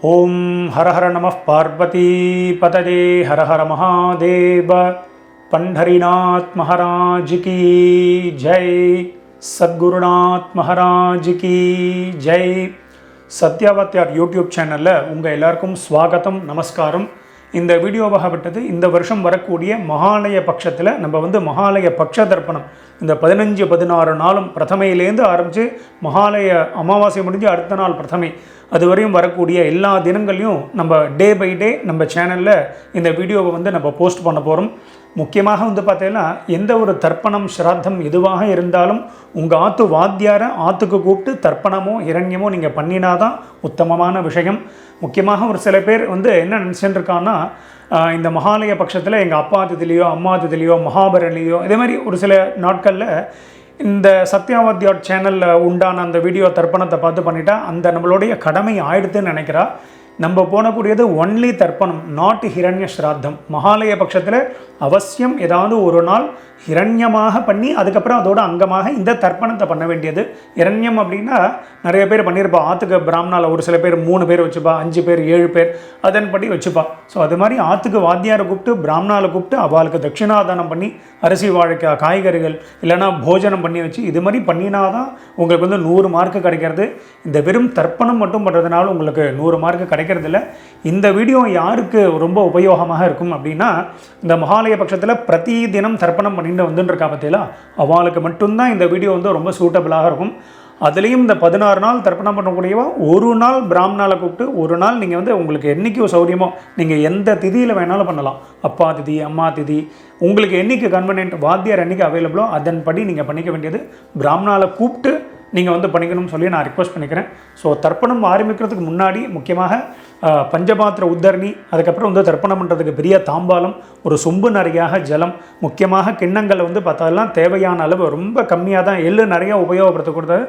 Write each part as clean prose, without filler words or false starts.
ओम हर हर नमः पार्वती पतये हर हर महादेव। पंढरीनाथ महाराज की जय। सद्गुरुनाथ महाराज की जय। சத்யாவத்யார் யூடியூப் சேனலில் உங்கள் எல்லாருக்கும் ஸ்வாகத்தம் நமஸ்காரம். இந்த வீடியோவாகப்பட்டது இந்த வருஷம் வரக்கூடிய மகாலய பட்சத்தில் நம்ம மகாலய பட்ச தர்ப்பணம் இந்த 15-16 நாளும் பிரதமையிலேருந்து ஆரம்பித்து மகாலய அமாவாசை முடிஞ்சு அடுத்த நாள் பிரதமை அதுவரையும் வரக்கூடிய எல்லா தினங்களையும் நம்ம டே பை டே நம்ம சேனலில் இந்த வீடியோவை நம்ம போஸ்ட் பண்ண போகிறோம். முக்கியமாக பார்த்தீங்கன்னா எந்த ஒரு தர்ப்பணம் ஸ்ராத்தம் எதுவாக இருந்தாலும் உங்கள் ஆற்று வாத்தியாரை ஆற்றுக்கு கூப்பிட்டு தர்ப்பணமோ இரண்யமோ நீங்கள் பண்ணினாதான் உத்தமமான விஷயம். முக்கியமாக ஒரு சில பேர் என்ன நினச்சிட்டு இருக்கான்னா, இந்த மகாலய பட்சத்தில் எங்கள் அப்பா திதிலையோ அம்மா திதிலையோ மகாபரணிலையோ இதே மாதிரி ஒரு சில நாட்களில் இந்த சத்யாவத்யார் சேனலில் உண்டான அந்த வீடியோ தர்ப்பணத்தை பார்த்து பண்ணிட்டா அந்த நம்மளுடைய கடமை ஆயிடுதுன்னு நினைக்கிறா. நம்ம போனக்கூடியது ஒன்லி தர்ப்பணம், நாட் ஹிரண்ய ஸ்ராத்தம். மகாலய பட்சத்தில் அவசியம் ஏதாவது ஒரு நாள் ஹிரண்யமாக பண்ணி அதுக்கப்புறம் அதோட அங்கமாக இந்த தர்ப்பணத்தை பண்ண வேண்டியது. இரண்யம் அப்படின்னா நிறைய பேர் பண்ணியிருப்பா. ஆற்றுக்கு பிராமணாவில் ஒரு சில பேர் 3 பேர் வச்சுப்பா, 5 பேர் 7 பேர் அதன்படி வச்சுப்பா. ஸோ அது மாதிரி ஆற்றுக்கு வாத்தியாரை கூப்பிட்டு பிராமணாவில் கூப்பிட்டு அவளுக்கு தட்சிணாதானம் பண்ணி அரிசி வாழைக்காய் காய்கறிகள் இல்லைனா போஜனம் பண்ணி வச்சு இது மாதிரி பண்ணினாதான் உங்களுக்கு 100 மார்க்கு கிடைக்கிறது. இந்த வெறும் தர்ப்பணம் மட்டும் பண்ணுறதுனால உங்களுக்கு 100 மார்க்கு கிடைக்கிறதில்ல. இந்த வீடியோ யாருக்கு ரொம்ப உபயோகமாக இருக்கும் அப்படின்னா, இந்த மகாலய பட்சத்தில் பிரதி தினம் தர்ப்பணம் பண்ணிட்டு வந்துருக்கா பார்த்தீங்களா, அவளுக்கு மட்டும்தான் இந்த வீடியோ ரொம்ப சூட்டபிளாக இருக்கும். அதுலேயும் இந்த 16 நாள் தர்ப்பணம் பண்ணக்கூடியவா ஒரு நாள் பிராமணால கூப்பிட்டு ஒரு நாள் நீங்கள் உங்களுக்கு என்றைக்கு சௌரியமோ நீங்கள் எந்த திதியில் வேணாலும் பண்ணலாம். அப்பா திதி அம்மா திதி உங்களுக்கு என்றைக்கு கன்வீனியன்ட் வாத்தியார் என்றைக்கு அவைலபிளோ அதன்படி நீங்கள் பண்ணிக்க வேண்டியது. பிராமணால கூப்பிட்டு நீங்கள் பண்ணிக்கணும்னு சொல்லி நான் ரிக்வெஸ்ட் பண்ணிக்கிறேன். ஸோ தர்ப்பணம் ஆரம்பிக்கிறதுக்கு முன்னாடி முக்கியமாக பஞ்சபாத்திர உத்தரணி, அதுக்கப்புறம் தர்ப்பணம் பண்ணுறதுக்கு பெரிய தாம்பாலம், ஒரு சொம்பு நிறையாக ஜலம், முக்கியமாக கிண்ணங்களை பார்த்தாலாம் தேவையான அளவு ரொம்ப கம்மியாக தான், எள்ளு நிறையா உபயோகப்படுத்தக்கூடாது.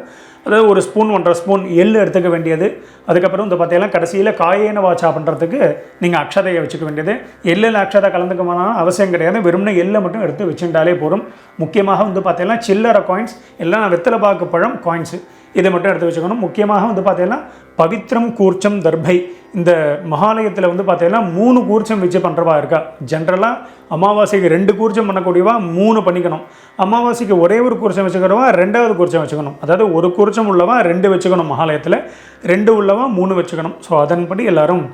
அதாவது ஒரு ஸ்பூன் 1.5 ஸ்பூன் எள்ளு எடுத்துக்க வேண்டியது. அதுக்கப்புறம் பார்த்தீங்கன்னா கடைசியில் காயேன வாச்சா பண்ணுறதுக்கு நீங்கள் அக்ஷதையை வச்சுக்க வேண்டியது. எள்ளில் அக்ஷதை கலந்துக்கமான அவசியம் கிடையாது, வெறும்னா எள்ளை மட்டும் எடுத்து வச்சுட்டாலே போதும். முக்கியமாக பார்த்தீங்கன்னா சில்லறை காயின்ஸ் எல்லாம் வெத்தலை பாக்கு பழம் காயின்ஸு இதை மட்டும் எடுத்து வச்சுக்கணும். முக்கியமாக பார்த்தீங்கன்னா பவித்ரம் கூர்ச்சம் தர்பை. இந்த மகாலயத்தில் பார்த்தீங்கன்னா 3 கூர்ச்சம் வச்சு பண்ணுறவா இருக்கா. ஜென்ரலாக அமாவாசைக்கு 2 கூர்ச்சம் பண்ணக்கூடியவா 3 பண்ணிக்கணும். அமாவாசைக்கு ஒரே ஒரு கூர்ச்சம் வச்சுக்கிறவா 2வது கூர்ச்சம் வச்சுக்கணும். அதாவது ஒரு கூர்ச்சம் உள்ளவா 2 வச்சுக்கணும், மகாலயத்தில் 2 உள்ளவா 3 வச்சுக்கணும். ஸோ அதன்படி எல்லோரும்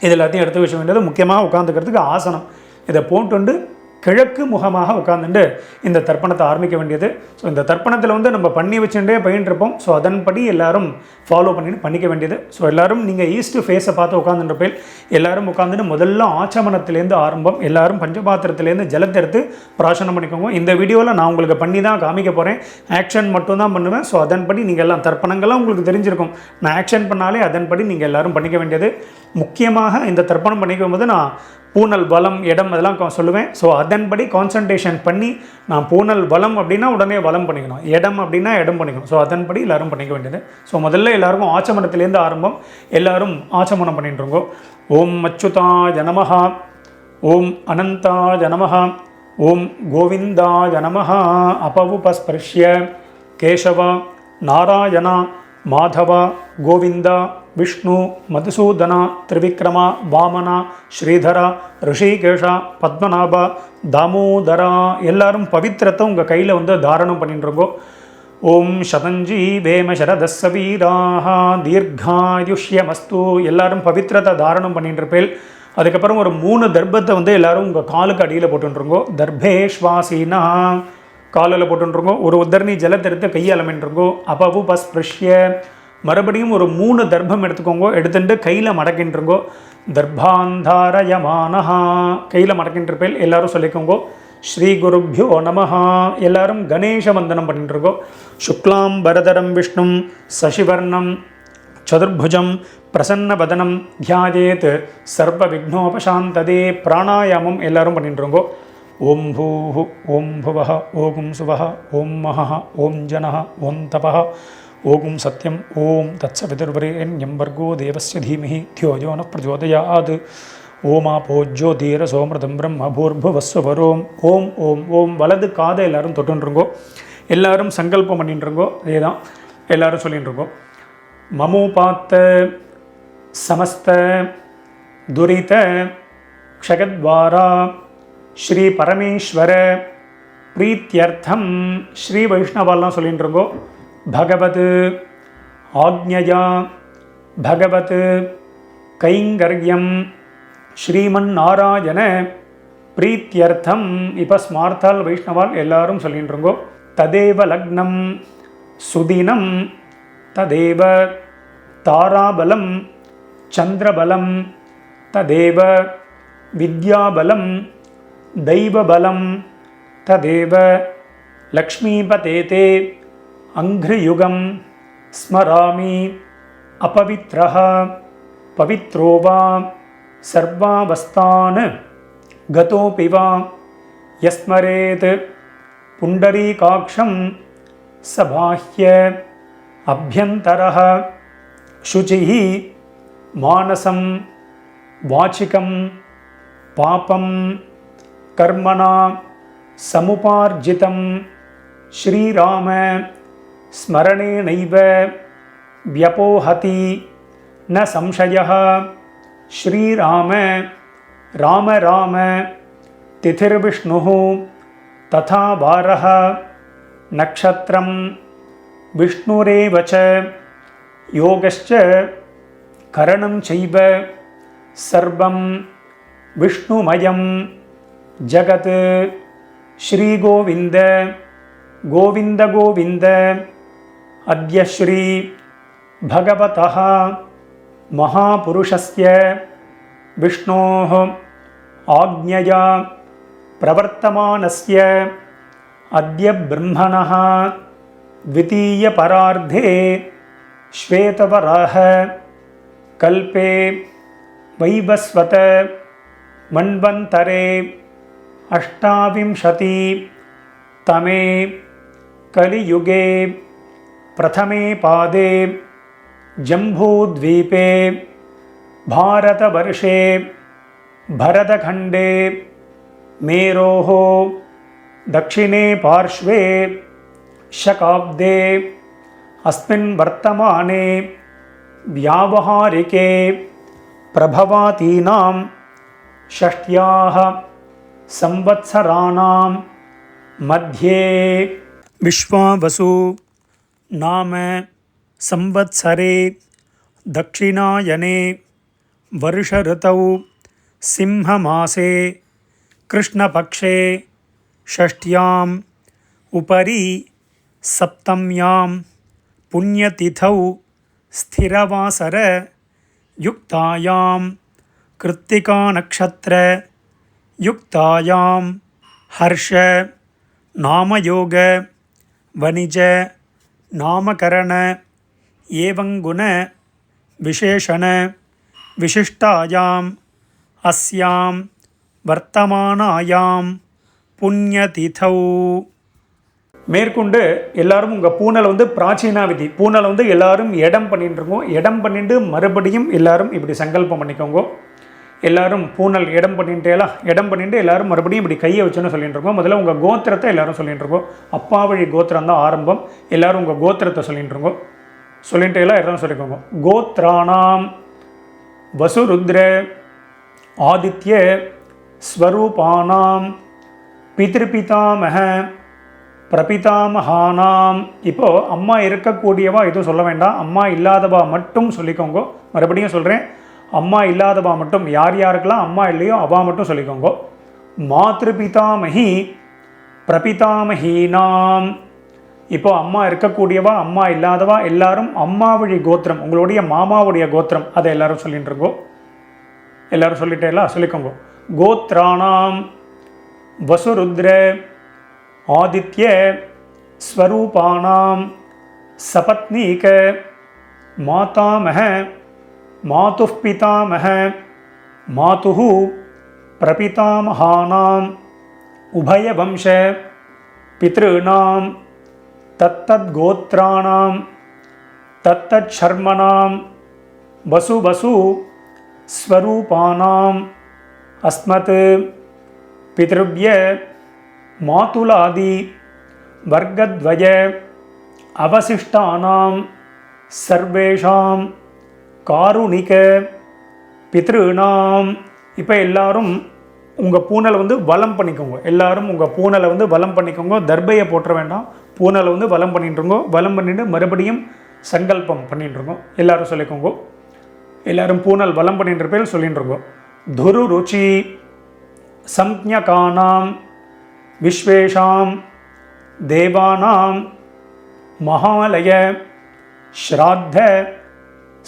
இது எல்லாத்தையும் எடுத்து வச்ச வேண்டியது. முக்கியமாக உட்காந்துக்கிறதுக்கு ஆசனம் இதை போட்டு கிழக்கு முகமாக உட்காந்துட்டு இந்த தர்ப்பணத்தை ஆரம்பிக்க வேண்டியது. ஸோ இந்த தர்ப்பணத்தில் நம்ம பண்ணி வச்சுட்டே பயின்றிருப்போம். ஸோ அதன்படி எல்லோரும் ஃபாலோ பண்ணிக்க வேண்டியது. ஸோ எல்லோரும் நீங்கள் ஈஸ்ட் ஃபேஸை பார்த்து உட்காந்துருப்பேன். எல்லோரும் உட்காந்துட்டு முதல்ல ஆச்சமனத்திலேருந்து ஆரம்பம். எல்லோரும் பஞ்சபாத்திரத்துலேருந்து ஜலத்தை எடுத்து பிராசனம் பண்ணிக்கோங்க. இந்த வீடியோவில் நான் உங்களுக்கு பண்ணி தான் காமிக்க போகிறேன், ஆக்ஷன் மட்டும்தான் பண்ணுவேன். ஸோ அதன்படி நீங்கள் எல்லாம் தர்ப்பணங்கள்லாம் உங்களுக்கு தெரிஞ்சிருக்கும். நான் ஆக்ஷன் பண்ணாலே அதன்படி நீங்கள் எல்லோரும் பண்ணிக்க வேண்டியது. முக்கியமாக இந்த தர்ப்பணம் பண்ணிக்கும் போது நான் பூனல் வலம் இடம் அதெல்லாம் சொல்லுவேன். ஸோ அதன்படி கான்சன்ட்ரேஷன் பண்ணி நான் பூனல் வலம் அப்படின்னா உடனே வலம் பண்ணிக்கணும், இடம் அப்படின்னா இடம் பண்ணிக்கணும். ஸோ அதன்படி எல்லோரும் பண்ணிக்க வேண்டியது. ஸோ முதல்ல எல்லாருக்கும் ஆச்சமனத்திலேருந்து ஆரம்பம். எல்லோரும் ஆச்சமனம் பண்ணிட்டுருங்கோ. ஓம் அச்சுதாய நமஹ, ஓம் அனந்தாய நமஹ, ஓம் கோவிந்தாய நமஹ. அபவுபஸ்பர்ஷ்ய கேசவ நாராயண மாதவ கோவிந்தா விஷ்ணு மதுசூதன திரிவிக்ரமா வாமனா ஸ்ரீதரா ரிஷிகேஷா பத்மநாபா தாமோதரா. எல்லாரும் பவித்திரத்தை உங்கள் கையில் தாரணம் பண்ணிட்டுருங்கோ. ஓம் சதஞ்சி வேம சரதஸ்ஸ வீராஹ தீர்காயுஷ்யமஸ்து. எல்லாரும் பவித்திரத்தை தாரணம் பண்ணிட்டுருப்பேன். அதுக்கப்புறம் ஒரு 3 தர்ப்பத்தை எல்லாரும் உங்கள் காலுக்கு அடியில் போட்டுருங்கோ. தர்பேஷ்வாசீனா காலில் போட்டுருங்கோ. ஒரு உத்தரணி ஜலத்தை எடுத்து கையால் அமைன்றிருங்கோ. அப்பவு பஸ்பிருஷ்ய மறுபடியும் ஒரு 3 தர்ப்பம் எடுத்துக்கோங்க. எடுத்துட்டு கையில் மடக்கின்றிருங்கோ. தர்பாந்தாரயமானஹா கையில் மடக்கின்றிருப்பேன். எல்லாரும் சொல்லிக்கோங்கோ. ஸ்ரீ குருப்யோ நமஹா. எல்லாரும் கணேச வந்தனம் பண்ணிட்டுருக்கோம். சுக்லாம் பரதரம் விஷ்ணும் சசிவர்ணம் சதுர்புஜம் பிரசன்னவதனம் தியாயேத் சர்வ விக்னோபசாந்ததே. பிராணாயாமம் எல்லாரும் பண்ணிட்டுருங்கோ. ஓம் பூஹு ஓம் புவஹ ஓம் சுவஹ ஓம் மஹ ஓம் ஜனஹ ஓம் தபஹ ஓம் சத்யம் ஓம் தத்சவிதுர்வரேண்யம் வர்கோ தேவஸ்ய தீமஹி தியோ யோ ந பிரச்சோதயாத். ஓமாபோ ஜோதிரசோமிருதம் பிரம்ம பூர்புவஸ்வரோம். ஓம் ஓம் ஓம். வலது காதை எல்லாரும் தொட்டுருங்கோ. எல்லாரும் சங்கல்பம் பண்ணிட்டுருங்கோ. அதே தான் எல்லாரும் சொல்லிட்டுருங்கோ. மமோபாத்த समस्त दुरित क्षगद्वारा श्री परमेश्वर प्रीत्यर्थम श्री वैष्णवाल सोल्लिंट्रुंगो भगवत आज्ञया भगवत कैंगर्यम श्रीमन्नारायण प्रीत्यर्थम इप स्मार्ताल वैष्णवाल एल्लारुम सोल्लिंट्रुंगो तदेव लग्नम सुदिनम तदेव ताराबलम चंद्रबलम तदेव विद्याबलम दैवबलम तदेव लक्ष्मीपतेते अंघ्रियुगम स्मरामि अपवित्रः पवित्रो वा सर्वावस्थान् गतोऽपि वा यस्मरेत् पुण्डरीकाक्षं स बाह्य अभ्यन्तरः शुचिः मानसं वाचिकं पापं कर्मणा समुपार्जितं श्रीराम स्मरणेनैव व्यपोहति न संशयः श्रीराम राम राम तिथिर्विष्णुः तथा वारः नक्षत्रं विष्णुरेव च योगश्च करणं चैव सर्वं विष्णुमयं जगत् श्रीगोविन्द गोविन्द गोविन्द अद्य श्री भगवतः महापुरुषस्य विष्णोः आज्ञया प्रवर्तमानस्य अद्य ब्रह्मणः द्वितीयपरार्धे श्वेतवराह कल्पे वैवस्वत मन्वन्तरे अष्टाविंशति तमे कलियुगे प्रथमे पादे जम्बूद्वीपे भारतवर्षे भरतखण्डे मेरोः दक्षिणे पार्श्वे शकाब्दे अस्मिन् वर्तमाने व्यावहारिके प्रभवातीनां षष्ट्याः संवत्सराणां मध्ये विश्वावसु नाम संवत्सरे दक्षिणायने वर्षऋतौ सिंहमासे कृष्णपक्षे षष्ट्याम् उपरि सप्तम्यां पुण्यतिथौ स्थिरवासर युक्तायां कृत्तिकानक्षत्र युक्तायां हर्ष नामयोग वणिज नामकरण एवं गुण विशेषण विशिष्टायाम् अस्यां वर्तमानायां पुण्यतिथौ மேற்கொண்டு எல்லாரும் உங்கள் பூனலை வந்து பிராச்சீனா விதி பூனலை வந்து எல்லாரும் இடம் பண்ணிட்டுருக்கோம். இடம் பண்ணிட்டு மறுபடியும் எல்லாரும் இப்படி சங்கல்பம் பண்ணிக்கோங்க. எல்லாரும் பூனல் இடம் பண்ணிட்டேலாம் இடம் பண்ணிட்டு எல்லாரும் மறுபடியும் இப்படி கையை வச்சுன்னு சொல்லிட்டு இருக்கோம். முதல்ல உங்கள் கோத்திரத்தை எல்லாரும் சொல்லிட்டு இருக்கோம். அப்பா வழி கோத்திரம் தான் ஆரம்பம். எல்லாரும் உங்கள் கோத்திரத்தை சொல்லிட்டு இருக்கோம். சொல்லிட்டு எல்லாம் எல்லாரும் சொல்லிக்கோங்க. கோத்ராணாம் வசுருத்ர ஆதித்ய ஸ்வரூபானாம் பித்ருபிதாமக பிரபிதாமகானாம். இப்போது அம்மா இருக்கக்கூடியவா எதுவும் சொல்ல வேண்டாம். அம்மா இல்லாதவா மட்டும் சொல்லிக்கோங்க. மறுபடியும் சொல்கிறேன், அம்மா இல்லாதவா மட்டும், யார் யாருக்கெல்லாம் அம்மா இல்லையோ அவா மட்டும் சொல்லிக்கோங்க. மாத்ருபிதாமகி பிரபிதாமகீனாம். இப்போ அம்மா இருக்கக்கூடியவா அம்மா இல்லாதவா எல்லாரும் அம்மா வழி கோத்திரம், உங்களுடைய மாமாவுடைய கோத்திரம், அதை எல்லாரும் சொல்லிட்டு இருக்கோம். எல்லாரும் சொல்லிட்டேலாம் சொல்லிக்கோங்க. கோத்ராணாம் வசுருத்ர ஆதித்ய ஸ்வரூபானாம் சபத்னீக மாதாமக மாதுः பிதாமக மாதுः பிரபிதாமகானாம் உபயவம்ச பித்ருணாம் தத்தத்கோத்ராணாம் தத்தச்சர்மணாம் வசு வசு ஸ்வரூபானாம் அஸ்மத் பித்ருவ்ய மாதுலாதி வர்க்கத்வய அவசிஷ்டானாம் சர்வேஷாம் காருணிக பித்ருணாம். இப்போ எல்லாரும் உங்கள் பூனலை வந்து வலம் பண்ணிக்கோங்க. எல்லாரும் உங்கள் பூனலை வந்து வலம் பண்ணிக்கோங்க. தர்பையை போட்டுற வேண்டாம். பூனலை வந்து வலம் பண்ணிட்டுருங்கோ. வலம் பண்ணிட்டு மறுபடியும் சங்கல்பம் பண்ணிட்டுருங்கோ. எல்லாரும் சொல்லிக்கோங்க. எல்லாரும் பூனல் வலம் பண்ணின்ற பேர் சொல்லிட்டுருங்கோ. துரு ருச்சி சம்ஞகானாம் விஸ்வேஷாம் தேவானாம் மகாலய ஸ்ராத்த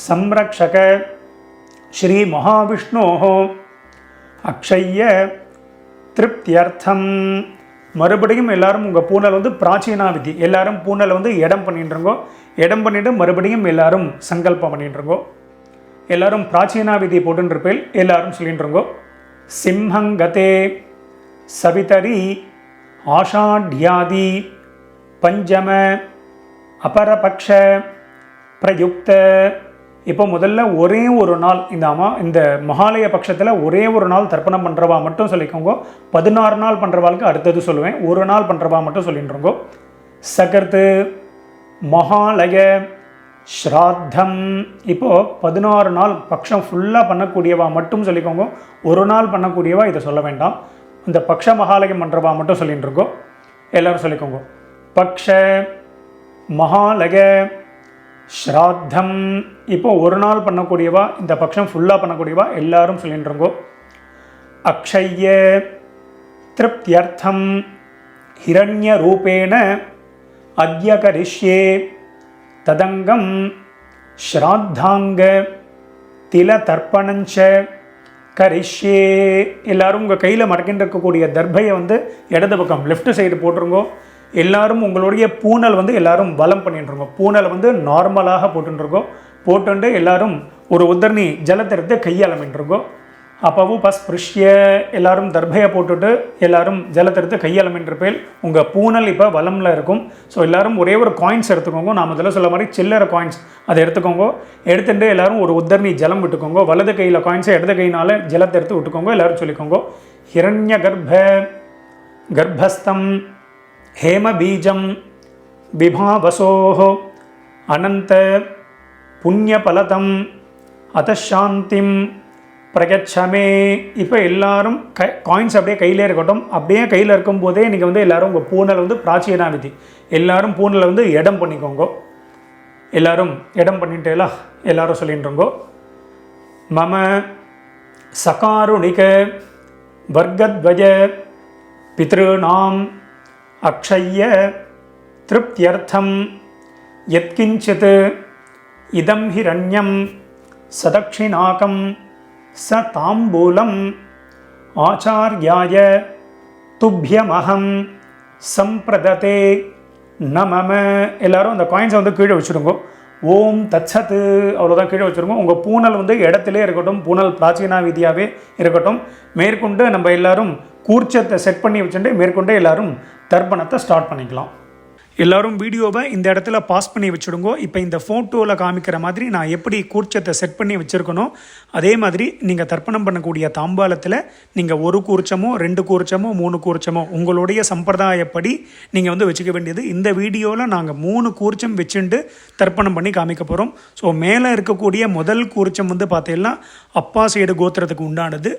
சம்ரக்ஷக ஸ்ரீ மகாவிஷ்ணோः அக்ஷய்ய திருப்தியர்த்தம். மறுபடியும் எல்லாரும் உங்கள் பூனல் வந்து பிராச்சீனா விதி. எல்லாரும் பூனலை வந்து இடம் பண்ணிட்டுருங்கோ. இடம் பண்ணிவிட்டு மறுபடியும் எல்லாரும் சங்கல்பம் பண்ணிட்டுருங்கோ. எல்லாரும் பிராச்சீனா விதி போட்டுருப்பேல் எல்லாரும் சொல்லிட்டுருங்கோ. சிம்ஹங்கதே சவிதரி ஆஷாட்யாதி பஞ்சம அபரபக்ஷ பிரயுக்த. இப்போ முதல்ல ஒரே ஒரு நாள் இந்த மகாலய பட்சத்தில் ஒரே ஒரு நாள் தர்ப்பணம் பண்ணுறவா மட்டும் சொல்லிக்கோங்க. 16 நாள் பண்ணுறவாளுக்கு அடுத்தது சொல்லுவேன். ஒரு நாள் பண்ணுறவா மட்டும் சொல்லிட்டுருங்கோ. சகர்த்து மகாலய ஸ்ராத்தம். இப்போது 16 நாள் பட்சம் ஃபுல்லாக பண்ணக்கூடியவா மட்டும் சொல்லிக்கோங்க. ஒரு நாள் பண்ணக்கூடியவா இதை சொல்ல வேண்டாம். இந்த பக்ஷ மகாலயம் பண்ணுறவா மட்டும் சொல்லிட்டுருக்கோ. எல்லோரும் சொல்லிக்கோங்க. பக்ஷ மகாலய ஸ்ராத்தம். இப்போ ஒரு நாள் பண்ணக்கூடியவா, இந்த பட்சம் ஃபுல்லாக பண்ணக்கூடியவா எல்லாரும் சொல்லிட்டுருங்கோ. அக்ஷய்ய திருப்தியர்த்தம் ஹிரண்ய ரூபேண அத்ய கரிஷ்யே ததங்கம் ஸ்ராத்தாங்க தில தர்ப்பணஞ்ச கரிஷ்யே. எல்லாரும் உங்கள் கையில் மடக்கின்னு இருக்கக்கூடிய தர்பையை வந்து இடது பக்கம் லெஃப்ட் சைடு போட்டுருங்கோ. எல்லாரும் உங்களுடைய பூனல் வந்து எல்லாரும் வலம் பண்ணிட்டுருங்கோ. பூனலை வந்து நார்மலாக போட்டுருங்கோ. போட்டுண்டு எல்லாரும் ஒரு உத்தரணி ஜலத்தை எடுத்து கையாளமின்றிருங்கோ. அப்பவும் பஸ்பிருஷ்ய எல்லாரும் தர்பையை போட்டுட்டு எல்லாரும் ஜலத்தை எடுத்து கையாளமின்றிருப்பேல் உங்கள் பூனல் இப்போ வலமில் இருக்கும். ஸோ எல்லாரும் ஒரே ஒரு காயின்ஸ் எடுத்துக்கோங்க. நான் முதல்ல சொல்ல மாதிரி சில்லறை காயின்ஸ் அதை எடுத்துக்கோங்க. எடுத்துட்டு எல்லாரும் ஒரு உத்தரணி ஜலம் விட்டுக்கோங்க. வலது கையில் காயின்ஸை இடது கையினால் ஜலத்தை எடுத்து விட்டுக்கோங்க. எல்லாரும் சொல்லிக்கோங்க. ஹிரண்ய கர்ப்பஸ்தம் ஹேமபீஜம் விபாவசோஹ அனந்த புண்ணியபலதம் அதசாந்திம் பிரகச்சமே. இப்போ எல்லாரும் காயின்ஸ் அப்படியே கையிலே இருக்கட்டும். அப்படியே கையில் இருக்கும்போதே நீங்கள் வந்து எல்லோரும் உங்கள் பூனலை வந்து பிராச்சீனா விதி. எல்லாரும் பூனலை வந்து இடம் பண்ணிக்கோங்க. எல்லாரும் இடம் பண்ணிட்டேலா எல்லாரும் சொல்லிட்டுருங்கோ. மம சகாருணிக வர்க்கத்வய பித்ருணாம் அக்ஷய்ய திருப்தியர்த்தம் யத்கிஞ்சித் இதம் ஹிரண்யம் சதக்ஷிணாகம் ச தாம்பூலம் ஆச்சார்யாய துப்யமஹம் சம்பிரததே நமம. எல்லாரும் அந்த காயின்ஸை வந்து கீழே வச்சுருங்கோ. ஓம் தத்சத்து அவ்வளோதான் கீழே வச்சுருங்க. உங்கள் பூனல் வந்து இடத்துலே இருக்கட்டும். பூனல் பிராச்சீனா விதியாகவே இருக்கட்டும். மேற்கொண்டு நம்ம எல்லாரும் கூர்ச்சத்தை செட் பண்ணி வச்சுட்டு மேற்கொண்டு எல்லாரும் தர்ப்பணத்தை ஸ்டார்ட் பண்ணிக்கலாம். எல்லோரும் வீடியோவை இந்த இடத்துல பாஸ் பண்ணி வச்சுடுங்கோ. இப்போ இந்த ஃபோட்டோவில் காமிக்கிற மாதிரி நான் எப்படி கூர்ச்சத்தை செட் பண்ணி வச்சுருக்கணும் அதே மாதிரி நீங்கள் தர்ப்பணம் பண்ணக்கூடிய தாம்பாலத்தில் நீங்கள் 1 கூர்ச்சமோ 2 கூர்ச்சமோ 3 கூர்ச்சமோ உங்களுடைய சம்பிரதாயப்படி நீங்கள் வந்து வச்சுக்க வேண்டியது. இந்த வீடியோவில் நாங்கள் 3 கூர்ச்சம் வச்சுட்டு தர்ப்பணம் பண்ணி காமிக்க போகிறோம். ஸோ மேலே இருக்கக்கூடிய முதல் கூர்ச்சம் வந்து பார்த்தீங்கன்னா அப்பா சைடு கோத்திரத்துக்கு உண்டானது.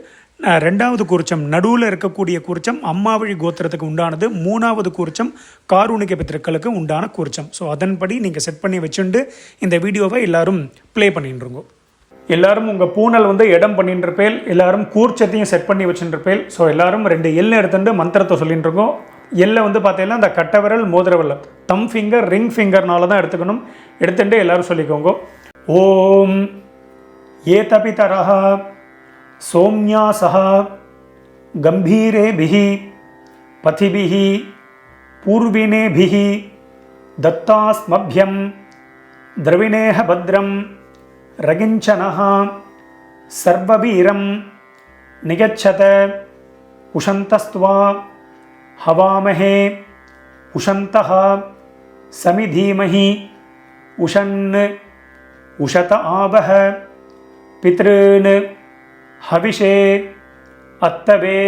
2வது கூர்ச்சம் நடுவில் இருக்கக்கூடிய கூர்ச்சம் அம்மாவழி கோத்திரத்துக்கு உண்டானது. 3வது கூர்ச்சம் காருணிக பித்திருக்களுக்கு உண்டான கூர்ச்சம். ஸோ அதன்படி நீங்கள் செட் பண்ணி வச்சுட்டு இந்த வீடியோவை எல்லாரும் ப்ளே பண்ணிட்டுருங்கோ. எல்லாரும் உங்கள் பூனல் வந்து இடம் பண்ணிட்டுருப்பேல். எல்லாரும் கூர்ச்சத்தையும் செட் பண்ணி வச்சுருப்பேல். ஸோ எல்லாரும் 2 எல் எடுத்துட்டு மந்திரத்தை சொல்லிட்டுருக்கோம். எல்லை வந்து பார்த்தீங்கன்னா இந்த கட்டை விரல் மோதிர விரல் தம் ஃபிங்கர் ரிங் ஃபிங்கர்னால தான் எடுத்துக்கணும். எடுத்துட்டு எல்லாரும் சொல்லிக்கோங்க. ஓம் ஏதபிதரஹ சோம்யாசஹ கம்பீரேபிஹி பதிபிஹி பூர்வினேபிஹி தத்தாஸ்மப்யம் திரவிணேஹ பத்ரம் ரகிஞ்சனஹ சர்வவீரம் நிகச்சத உஷந்தஸ்த்வா ஹவாமஹே உஷந்தஹ சமிதீமஹி உஷன் உஷத ஆவஹ பித்ருன் ஹவிஷே அத்தவே.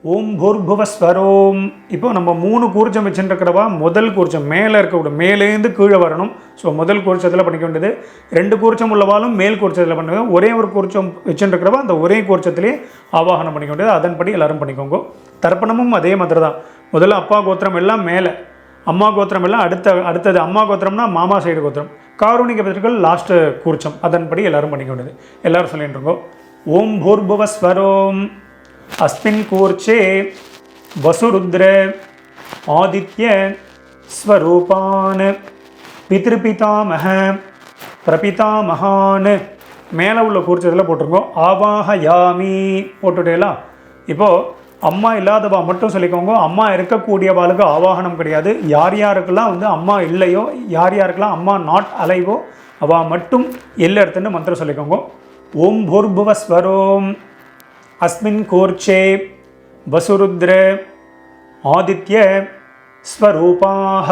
ஓம் பூர்புவஸ்வரோம். இப்போ நம்ம 3 கூர்ச்சம் வச்சுருக்கிறவா முதல் கூர்ச்சம் மேலே இருக்கக்கூடாது, மேலேருந்து கீழே வரணும். ஸோ முதல் கூர்ச்சத்தில் பண்ணிக்க வேண்டியது. 2 கூர்ச்சம் உள்ளவாலும் மேல் கூர்ச்சத்தில் பண்ணுங்க. ஒரே ஒரு கூர்ச்சம் வச்சுருக்கிறவா அந்த ஒரே கூர்ச்சத்திலே ஆவாகனம் பண்ணிக்க வேண்டியது. அதன்படி எல்லோரும் பண்ணிக்கோங்க. தர்ப்பணமும் அதே மாதிரி தான். முதல்ல அப்பா கோத்திரம் எல்லாம் மேலே, அம்மா கோத்திரம் எல்லாம் அடுத்தது. அம்மா கோத்திரம்னா மாமா சைடு கோத்திரம். காரூணிக பிதர்கள் லாஸ்ட்டு கூர்ச்சம். அதன்படி எல்லோரும் பண்ணிக்க வேண்டியது. எல்லோரும் சொல்லிட்டு இருக்கோம். ஓம் பூர்புவஸ்வரோம் அஸ்மின் கூர்ச்சே வசுருத்ர ஆதித்ய ஸ்வரூபான் பித்ருபிதாமஹ பிரபிதாமகான். மேலே உள்ள கூர்ச்சத்தில் போட்டிருக்கோம். ஆவாஹயாமி போட்டுட்டேலாம். இப்போது அம்மா இல்லாதவா மட்டும் சொல்லிக்கோங்க. அம்மா இருக்கக்கூடியவாளுக்கு ஆவாகனம் கிடையாது. யார் யாருக்கெல்லாம் அம்மா இல்லையோ, யார் யாருக்கெல்லாம் அம்மா நாட் அலைவோ அவள் மட்டும் எல்லை எடுத்துன்னு மந்திரம் சொல்லிக்கோங்க. ஓம் பூர்புவஸ்வரோம் அஸ்மின் கூர்ச்சே வசுருத்ர ஆதித்ய ஸ்வரூபாஹ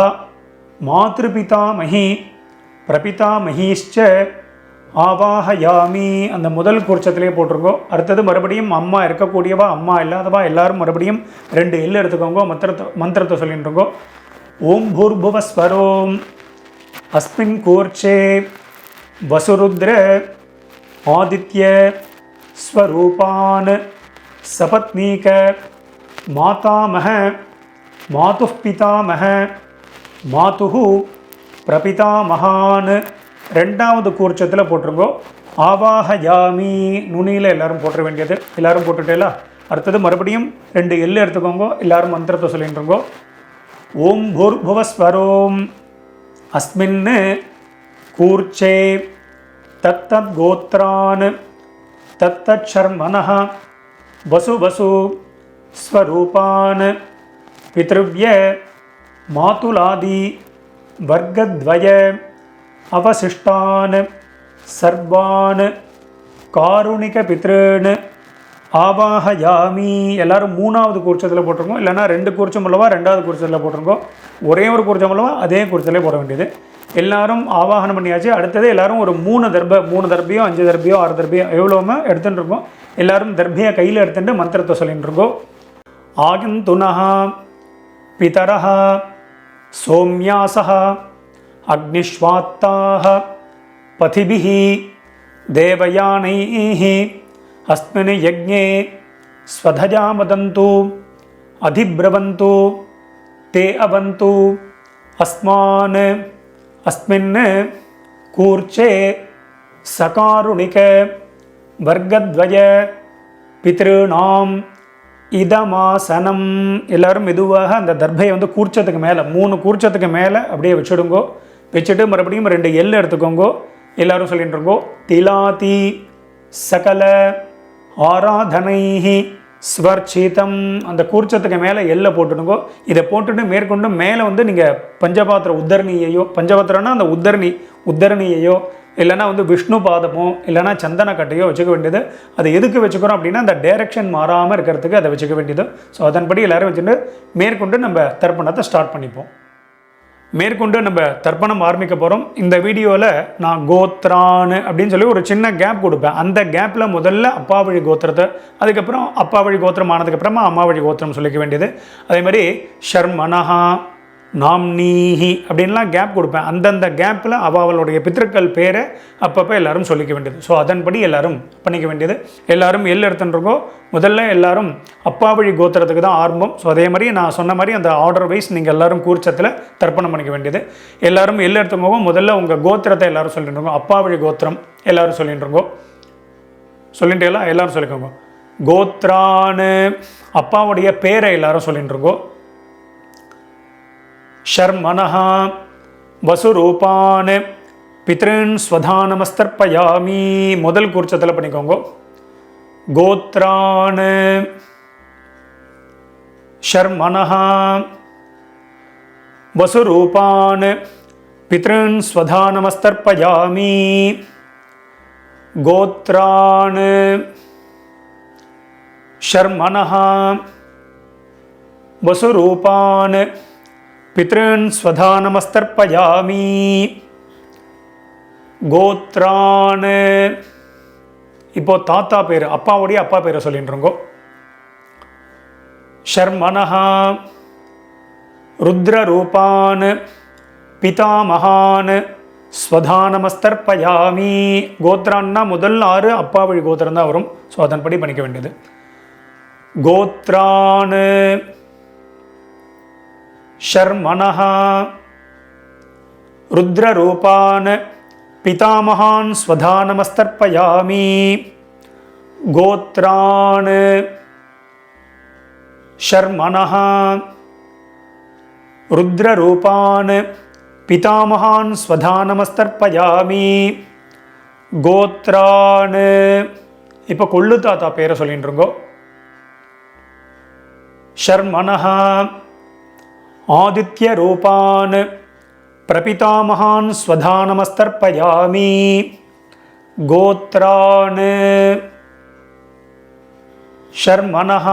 மாத்ருபிதாமஹி பிரபிதாமஹீஷ்ச ஆவாஹயாமி. அந்த முதல் கூர்ச்சத்திலே போட்டிருக்கோம். அடுத்தது மறுபடியும் அம்மா இருக்கக்கூடியவா, அம்மா இல்லாதவா எல்லாரும் மறுபடியும் 2 எல் எடுத்துக்கோங்க. மந்திரத்தை சொல்லிட்டு இருக்கோம். ஓம் பூர்புவஸ்வரோம் அஸ்மின் கூர்ச்சே வசுருத்ர ஆதித்ய ஸ்வரூபான் சபத்னீக மாதாமஹ மாதுः பிதாமஹ மாதுஹு பிரபிதாமகான். 2வது கூர்ச்சத்தில் போட்டிருங்கோ. ஆவாஹயாமி நுனியில் எல்லாரும் போட்டுற வேண்டியது. எல்லாரும் போட்டுட்டேலா. அடுத்தது மறுபடியும் 2 எல் எடுத்துக்கோங்க. எல்லாரும் மந்திரத்தை சொல்லிட்டுருங்கோ. ஓம் பூர்புவஸ்வரோம் அஸ்மின் கூர்ச்சே தத்தத் கோத்ரான் தத்தத் சர்மனஹ வசு வசு ஸ்வரூபான் பித்ருவ்ய மாதுலாதி வர்க்கத்வய அவசிஷ்டான் சர்வான் காருணிக பித்ருன் ஆவாஹயாமி. எல்லாரும் 3வது கூர்ச்சத்தில் போட்டிருக்கோம். இல்லைனா 2 கூர்ச்சம் உள்ளவா 2வது கூர்ச்சத்தில் போட்டிருக்கோம். ஒரே ஒரு கூர்ச்சம் உள்ளவா அதே கூர்ச்சத்திலே போட வேண்டியது. எல்லாரும் ஆவாகனம் பண்ணியாச்சு. அடுத்தது எல்லாரும் ஒரு 3 தர்பியோ 5 தர்பியோ 6 தர்பியோ எவ்வளோமே எடுத்துகிட்டு இருக்கோம். எல்லாரும் தர்பியை கையில் எடுத்துட்டு மந்திரத்தை சொல்லிட்டு இருக்கோம். ஆகந்துனஹ பிதரஹ சோம்யாசஹ அக்னிஷ்வாத்தாஹ பதிபிஹி தேவயானைஹி அஸ்மின் யஜ்ஞே ஸ்வதஜா வதந்து அதிப்ரவந்து தே அவந்து அஸ்மான் அஸ்மின் கூர்ச்சே சகாருணிக வர்க்கத்வய பித்ருநாம் இதமாசனம். எல்லாரும் மெதுவாக அந்த தர்பையை கூர்ச்சத்துக்கு மேலே 3 கூர்ச்சத்துக்கு மேலே அப்படியே வச்சுடுங்கோ. வச்சுட்டு மறுபடியும் 2 எல் எடுத்துக்கோங்கோ. எல்லாரும் சொல்லிட்டு இருக்கோம். திலாதி சகல ஆராதனைஹி ஸ்வர்ச்சிதம். அந்த கூர்ச்சத்துக்கு மேலே எல்லை போட்டுடுங்கோ. இதை போட்டுட்டு மேற்கொண்டு மேலே நீங்கள் பஞ்சபாத்திர உத்தரணியையோ, பஞ்சபாத்திரம்னா அந்த உத்தரணியையோ இல்லைனா விஷ்ணு பாதமோ இல்லைனா சந்தன கட்டையோ வச்சுக்க வேண்டியது. அது எதுக்கு வச்சுக்கிறோம் அப்படின்னா அந்த டைரக்ஷன் மாறாமல் இருக்கிறதுக்கு அதை வச்சுக்க வேண்டியது. ஸோ அதன்படி எல்லோரும் வச்சுட்டு மேற்கொண்டு நம்ம தர்ப்பணத்தை ஸ்டார்ட் பண்ணிப்போம். மேற்கொண்டு நம்ம தர்ப்பணம் ஆரம்பிக்க போகிறோம். இந்த வீடியோவில் நான் கோத்ரான் அப்படின்னு சொல்லி ஒரு சின்ன கேப் கொடுப்பேன். அந்த கேப்பில் முதல்ல அப்பா வழி கோத்திரத்தை, அதுக்கப்புறம் அப்பா வழி கோத்திரம் ஆனதுக்கப்புறமா அம்மா வழி கோத்திரம் சொல்லிக்க வேண்டியது. அதே மாதிரி ஷர்மனஹா நாம்னீஹி அப்படின்லாம் கேப் கொடுப்பேன். அந்தந்த கேப்பில் அவளுடைய பித்திருக்கள் பேரை அப்பப்போ எல்லாரும் சொல்லிக்க வேண்டியது. ஸோ அதன்படி எல்லாரும் பண்ணிக்க வேண்டியது. எல்லாரும் எல் எடுத்துட்டுருக்கோ. முதல்ல எல்லாரும் அப்பா வழி கோத்திரத்துக்கு தான் ஆரம்பம். ஸோ அதே மாதிரி நான் சொன்ன மாதிரி அந்த ஆர்டர் வைஸ் நீங்கள் எல்லாரும் கூர்ச்சத்தில் தர்ப்பணம் பண்ணிக்க வேண்டியது. எல்லாரும் எல் எடுத்துக்கோங்க. முதல்ல உங்கள் கோத்திரத்தை எல்லாரும் சொல்லிட்டு இருக்கோம். அப்பா வழி கோத்திரம் எல்லாரும் சொல்லிட்டு இருக்கோம். சொல்லிட்டு எல்லாரும் சொல்லிக்கோங்க. கோத்ரான்னு அப்பாவுடைய பேரை எல்லாரும் சொல்லிட்டு இருக்கோம். ஷர்மனஹ வசுரூபான் பித்ருன் ஸ்வதானமஸ்தர்ப்பயாமி. முதல் கூர்ச்சத்தில் பண்ணிக்கோங்க. கோத்ரான் ஷர்மனஹ வசுரூபான் பித்ருன் ஸ்வதானமஸ்தர்ப்பயாமி. கோத்ரான் ஷர்மனஹ வசுரூபான் பித்ருன் ஸ்வதானமஸ்தர்ப்பயாமி. கோத்ரான் இப்போ தாத்தா பேர், அப்பாவுடைய அப்பா பேரை சொல்லிட்டுருங்கோ. शर्मणः रुद्ररूपान् पितामहान् ஸ்வதானமஸ்தர்ப்பயாமி. கோத்ரான்னா முதல் 6 அப்பா வழி கோத்திரம் தான் வரும். ஸோ அதன்படி பண்ணிக்க வேண்டியது. கோத்ரான் ஷர்மணः ருத்ரரூபான் பிதாமகான் ஸ்வதானமஸ்தர்ப்பயாமி. கோத்ரான் ஷர்மணः ருத்ரரூபான் பிதாமகான் ஸ்வதானமஸ்தர்ப்பயாமி. கோத்ரான் இப்போ கொள்ளு தாத்தா பேரை சொல்லிட்டு இருக்கோம். ஷர்மணः ஆதித்ய ரூபான் பிரபிதாமகான் ஸ்வதானமஸ்தர்ப்பயாமி. கோத்ரான் ஷர்மணः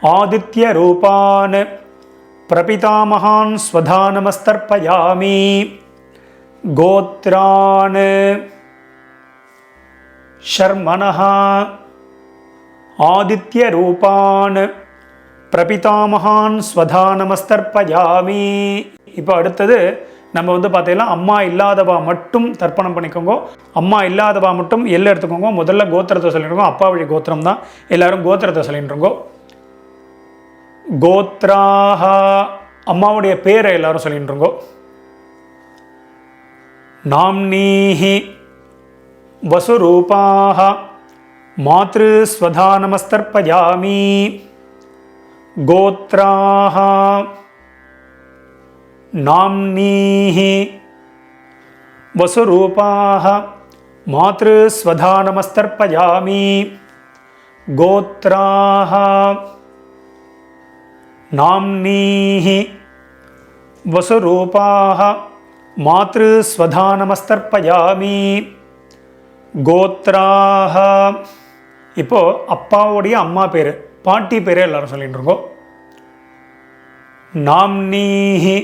ஆதித்ய ரூபான் பிரபிதாமகான் ஸ்வதானமஸ்தர்ப்பயாமி. கோத்ரான் ஷர்மணः ஆதித்ய ரூபான் பிரபிதாமகான் ஸ்வதானமஸ்தர்ப்பயாமி. இப்போ அடுத்தது நம்ம பார்த்தீங்கன்னா அம்மா இல்லாதவா மட்டும் தர்ப்பணம் பண்ணிக்கோங்க. அம்மா இல்லாதவா மட்டும் எல்லாம் எடுத்துக்கோங்க. முதல்ல கோத்திரத்தை சொல்லிட்டுருக்கோம். அப்பா வழி கோத்திரம் தான். எல்லாரும் கோத்திரத்தை சொல்லிட்டுருங்கோ. கோத்ராஹ அம்மாவுடைய பேரை எல்லாரும் சொல்லிட்டுருங்கோ. நாம்னீஹி வசுரூபாஹ மாத்ரு ஸ்வதானமஸ்தர்ப்பயாமி. கோத்ராஹ நாம்னீஹி வசுரூபாஹ மாத்ரு ஸ்வதானமஸ்தர்ப்பயாமி. கோத்ராஹ நாம்னீஹி வசுரூபாஹ மாத்ரு ஸ்வதானமஸ்தர்ப்பயாமி. கோத்ராஹ இப்போ அப்பாவுடைய அம்மா பேர், பாட்டி பேரே எல்லாரும் சொல்லிட்டு இருக்கோம். நாம்னீஹி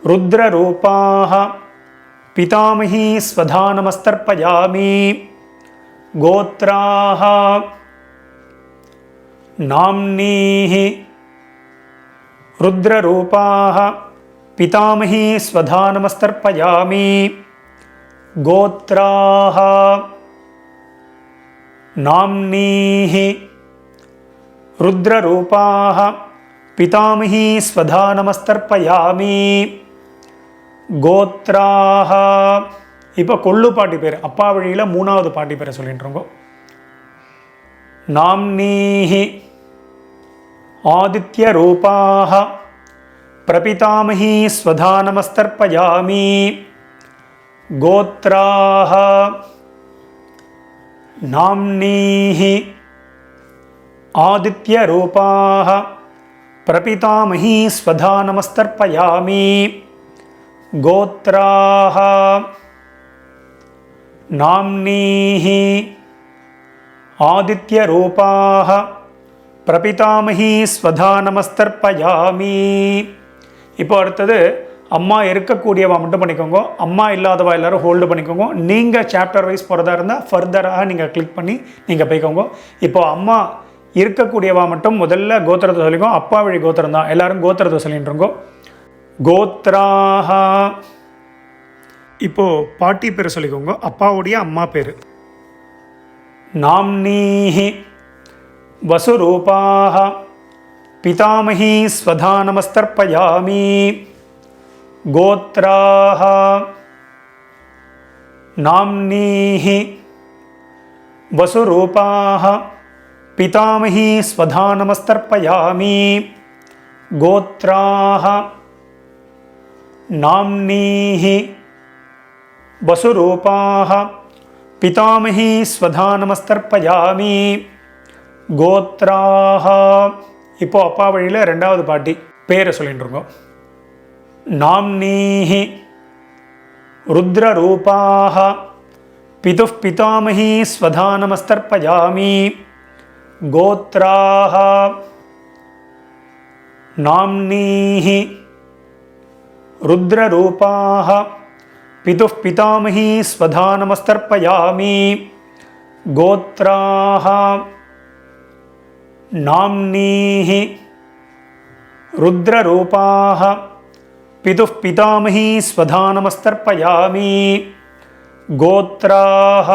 ருத்ரரூபாஹ பிதாமஹி ஸ்வதானமஸ்தர்ப்பயாமி. கோத்ராஹ நாம்னீஹி ருத்ரரூபாஹ பிதாமஹி ஸ்வதானமஸ்தர்ப்பயாமி. கோத்ராஹ நாம்னீஹி ருத்ரரூபாஹ பிதாமஹி ஸ்வதானமஸ்தர்ப்பயாமி. கோத்ராஹ இப்போ கொள்ளு பாட்டி பேர், அப்பா வழியில் 3வது பாட்டி பேரை சொல்லிட்டு இருக்கோம். நாம்னீஹி ஆதித்ய ரூபாஹ பிரபிதாமஹி ஸ்வதானமஸ்தர்ப்பயாமி. கோத்ராஹ நாம்னீஹி ஆதித்ய ரூபாஹ பிரபிதாமஹி ஸ்வதானமஸ்தர்ப்பயாமி. கோத்ராஹ நாம்னீஹி ஆதித்ய ரூபாஹ பிரபிதாமஹி ஸ்வதானமஸ்தர்ப்பயாமி. இப்போ அடுத்தது அம்மா இருக்கக்கூடியவா மட்டும் பண்ணிக்கோங்க. அம்மா இல்லாதவா எல்லாரும் ஹோல்டு பண்ணிக்கோங்க. நீங்கள் சாப்டர் வைஸ் போகிறதா இருந்தால் ஃபர்தராக நீங்கள் கிளிக் பண்ணி நீங்கள் போய்க்கோங்க. இப்போ அம்மா இருக்கக்கூடியவா மட்டும் முதல்ல கோத்திரத்தை சொல்லிக்கோங்க. அப்பா வழி கோத்திரம் தான். எல்லாரும் கோத்திரத்தை சொல்லிட்டுருங்கோ. கோத்ராஹ இப்போது பாட்டி பேர் சொல்லிக்கோங்க. அப்பாவுடைய அம்மா பேர். நாம்னீஹி வசுரூபாஹ பிதாமஹி ஸ்வதானமஸ்தர்ப்பயாமி. கோத்ராஹ நாம்னீஹி வசுரூபாஹ பிதாமஹி ஸ்வதானமஸ்தர்ப்பயாமி. கோத்ராஹ நாம்னீஹி வசுரூபாஹ பிதாமஹி ஸ்வதானமஸ்தர்ப்பயாமி. கோத்ராஹ இப்போ அப்பா வழியில் 2வது பாட்டி பேரை சொல்லிட்டு இருக்கோம். நாம்னீஹி ருத்ரரூபாஹ பிதுः பிதாமஹி ஸ்வதானமஸ்தர்ப்பயாமி. கோத்ராஹ நாம்னீஹி ருத்ரரூபாஹ பிதுः பிதாமஹி ஸ்வதானமஸ்தர்ப்பயாமி. கோத்ராஹ नाम्नीः रुद्ररूपाः पितुः पितामही स्वधा नमस्तर्पयामि गोत्राः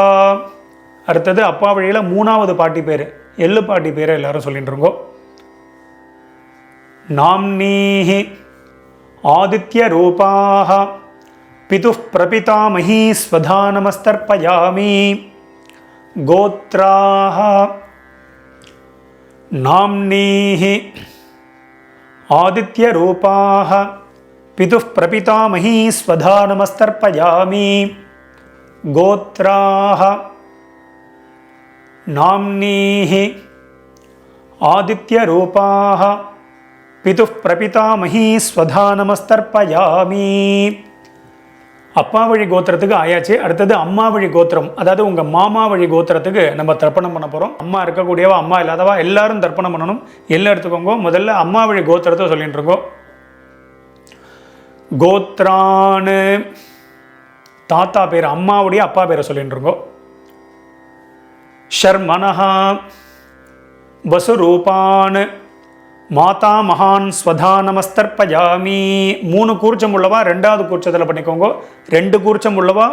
அடுத்தது அப்பா வழியில் மூணாவது பாட்டி பேர் எள்ளு பாட்டி பேரை எல்லாரும் சொல்லிட்டு இருக்கோம். நாம்னீஹி ஆதித்ய ரூபாः பிதுः பிரபிதாமஹி ஸ்வதா நமஸ்தர்ப்பயாமி கோத்ராः நாம்னீஹி ஆதித்ய ரூபாः பிதுः பிரபிதாமஹி ஸ்வதா நமஸ்தர்ப்பயாமி கோத்ராः नाम्नीः आदित्यरूपाः पितुः प्रपितामही स्वधा नमस्तर्पयामि. அப்பா வழி கோத்திரத்துக்கு ஆயாச்சு. அடுத்தது அம்மா வழி கோத்திரம், அதாவது உங்கள் மாமா வழி கோத்திரத்துக்கு நம்ம தர்ப்பணம் பண்ண போகிறோம். அம்மா இருக்கக்கூடியவா அம்மா இல்லாதவா எல்லாரும் தர்ப்பணம் பண்ணணும். எல்லாம் எடுத்துக்கோங்க. முதல்ல அம்மா வழி கோத்திரத்தை சொல்லிட்டு இருக்கோம். கோத்ரான்னு தாத்தா பேர், அம்மாவுடைய அப்பா பேரை சொல்லிட்டு இருக்கோம். शर्मणः वसुरूपान् माता महान् स्वधा नमस्तर्पयामि. 3 கூர்ச்சம் உள்ளவா ரெண்டாவது கூர்ச்சத்தில் பண்ணிக்கோங்க. 2 கூர்ச்சம் உள்ளவா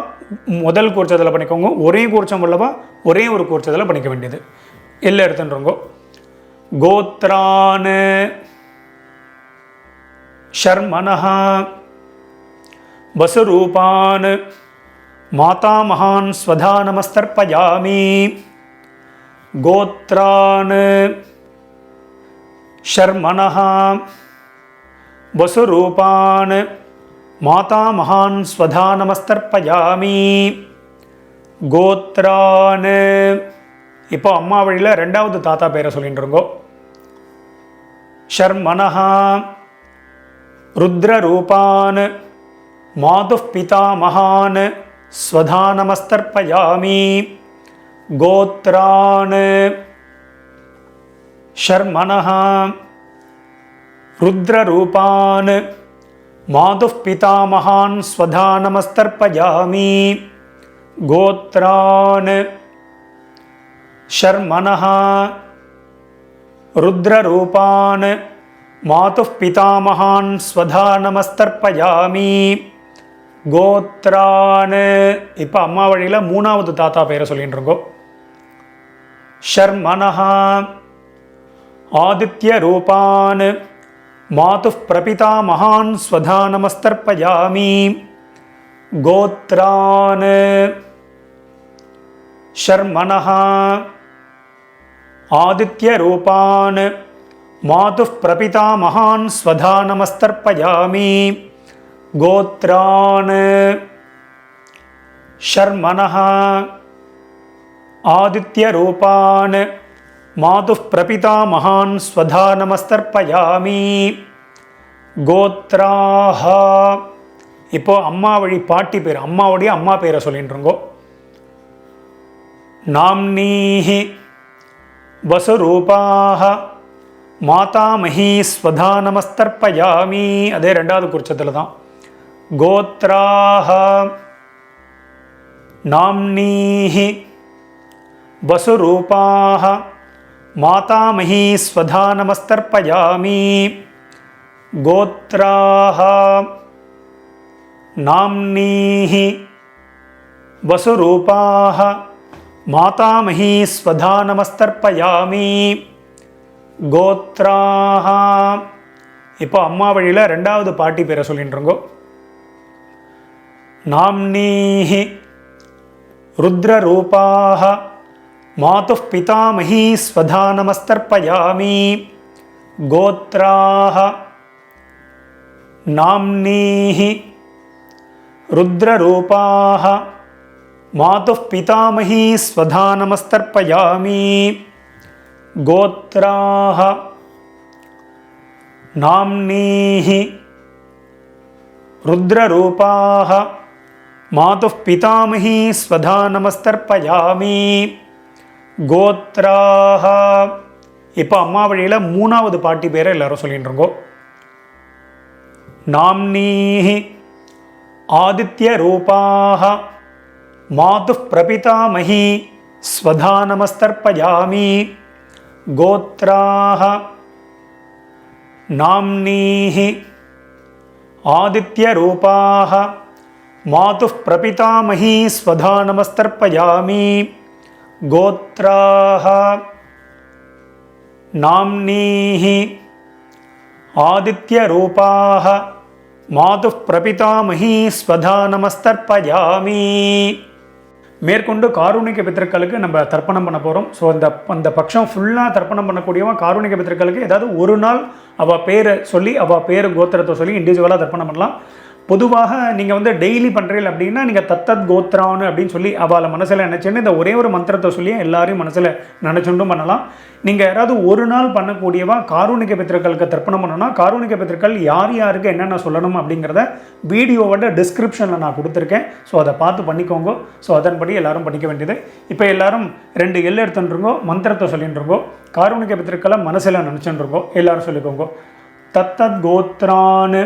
முதல் கூர்ச்சத்தில் பண்ணிக்கோங்க. ஒரே கூர்ச்சம் உள்ளவா ஒரே ஒரு கூர்ச்சத்தில் பண்ணிக்க வேண்டியது. எல்லாம் எடுத்துன்றோங்க. கோத்ரான் शर्मणः वसुरूपान् माता महान् स्वधा नमस्तर्पयामि गोत्रान् शर्मणः वसुरूपान् माता महान् स्वधा नमस्तर्पयामि गोत्रान्. இப்போ அம்மா வழியில் ரெண்டாவது தாத்தா பேரை சொல்லிட்டு இருக்கோம். शर्मणः रुद्ररूपान् मातुः पितामहान् स्वधा नमस्तर्पयामि गोत्रान् शर्मणः रुद्ररूपान् मातुः पितामहान् स्वधा नमस्तर्पयामि गोत्रान् शर्मणः रुद्ररूपान् मातुः पितामहान् स्वधा नमस्तर्पयामि கோத்ரான். இப்போ அம்மா வழியில் மூணாவது தாத்தா பேரை சொல்லிட்டு இருக்கோம். शर्मणः आदित्य रूपान् मातुः प्रपितामहान् स्वधा नमस्तर्पयामि गोत्रान् शर्मणः आदित्य रूपान् मातुः प्रपितामहान् स्वधा नमस्तर्पयामि गोत्रान् शर्मणः आदित्यरूपान् मातुः प्रपितामहान् स्वधा नमस्तर्पयामि गोत्राः. இப்போ அம்மா வழி பாட்டி பேர், அம்மாவுடைய அம்மா பேரை சொல்லிட்டு இருக்கோ. நாம்னீஹி வசுரூபாः மாதாமஹி ஸ்வதா நமஸ்தர்ப்பயாமி. அதே ரெண்டாவது குறிச்சத்தில் தான். கோத்ராः நாம்னீஹி வசுரூபாः மாதாமஹி ஸ்வதா நமஸ்தர்ப்பயாமி கோத்ராः நாம்னீஹி வசுரூபாः மாதாமஹி ஸ்வதா நமஸ்தர்ப்பயாமி கோத்ராः. இப்போ அம்மா வழியில் ரெண்டாவது பாட்டி பேரை சொல்லிட்டு இருக்கோ. நாம்னீஹி रुद्ररूपाः मातुः पितामही स्वधा नमस्तर्पयामि गोत्राः नाम्नीः रुद्ररूपाः मातुः पितामही स्वधा नमस्तर्पयामि गोत्राः नाम्नीः रुद्ररूपाः मातुः पितामही स्वधा नमस्तर्पयामि गोत्राः. இப்போ அம்மா வழியில் மூணாவது பாட்டி பேரை எல்லாரும் சொல்லிட்டு இருக்கோம். நாம்னீஹி ஆதித்ய ரூபாः மாதுः பிரபிதாமஹி ஸ்வதா நமஸ்தர்ப்பயாமி கோத்ராஹ நாம்னீஹி ஆதித்யரூபாஹ மாதுः பிரபிதாமஹி ஸ்வதா நமஸ்தர்ப்பயாமி. கோத்ராஹ நாம்னீஹி ஆதித்யரூபாஹ மாதுः பிரபிதாமஹி ஸ்வதா நமஸ்தர்ப்பயாமி. மேற்கொண்டு காருணிக பித்திருக்களுக்கு நம்ம தர்ப்பணம் பண்ண போகிறோம். ஸோ அந்த பட்சம் ஃபுல்லாக தர்ப்பணம் பண்ணக்கூடியவன் காருணிக பித்திருக்களுக்கு ஏதாவது ஒரு நாள் அவள் பேரை சொல்லி அவள் பேர் கோத்திரத்தை சொல்லி இண்டிவிஜுவலாக தர்ப்பணம் பண்ணலாம். பொதுவாக நீங்கள் வந்து டெய்லி பண்ணுறீங்க அப்படின்னா நீங்கள் தத்தத் கோத்ரான்னு அப்படின்னு சொல்லி அவளை மனசில் நினச்சின்னு இந்த ஒரே ஒரு மந்திரத்தை சொல்லி எல்லாரையும் மனசில் நினச்சுண்டும் பண்ணலாம். நீங்கள் யாராவது ஒரு நாள் பண்ணக்கூடியவா காருணிக பித்திருக்களுக்கு தர்ப்பணம் பண்ணணும்னா காருணிக பித்திருக்கள் யார் யாருக்கு என்னென்ன சொல்லணும் அப்படிங்கிறத வீடியோவோட டிஸ்கிரிப்ஷனில் நான் கொடுத்துருக்கேன். ஸோ அதை பார்த்து பண்ணிக்கோங்க. ஸோ அதன்படி எல்லாரும் பண்ணிக்க வேண்டியது. இப்போ எல்லாரும் 2 எல் எடுத்துட்டுருங்கோ, மந்திரத்தை சொல்லிட்டுருங்கோ, காருணிக பித்திருக்களை மனசில் நினச்சுட்டுருங்கோ. எல்லாரும் சொல்லிக்கோங்க. தத்தத் கோத்ரான்னு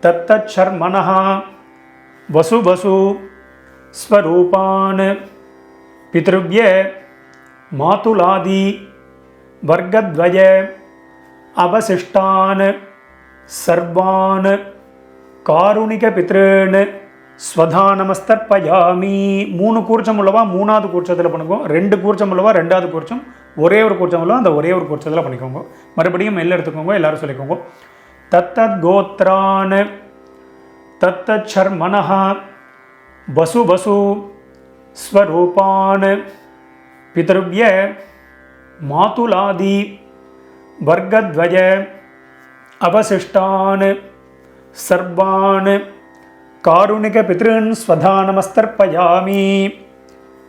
தத்தத் சர்மணஹ வசு வசு ஸ்வரூபான் பித்ருவ்ய மாதுலாதி வர்க்கத்வய அவசிஷ்டான் சர்வான் காருணிக பித்ருன் ஸ்வதா நமஸ்தர்ப்பயாமி. 3 கூர்ச்சம் உள்ளவா 3வது கூர்ச்சத்தில் பண்ணுவோம். 2 கூர்ச்சம் உள்ளவா 2வது கூர்ச்சம், ஒரே ஒரு கூர்ச்சம் உள்ளவா அந்த ஒரே ஒரு கூர்ச்சத்தில் பண்ணிக்கோங்க. மறுபடியும் மெல்ல எடுத்துக்கோங்க. எல்லாரும் சொல்லிக்கோங்க. தத்தத் கோத்ரான் தத்தத் சர்மணஹ வசு வசு ஸ்வரூபான் பித்ருவ்ய மாதுலாதி வர்க்கத்வய அவசிஷ்டான் சர்வான் காருணிக பித்ருன் ஸ்வதா நமஸ்தர்ப்பயாமி.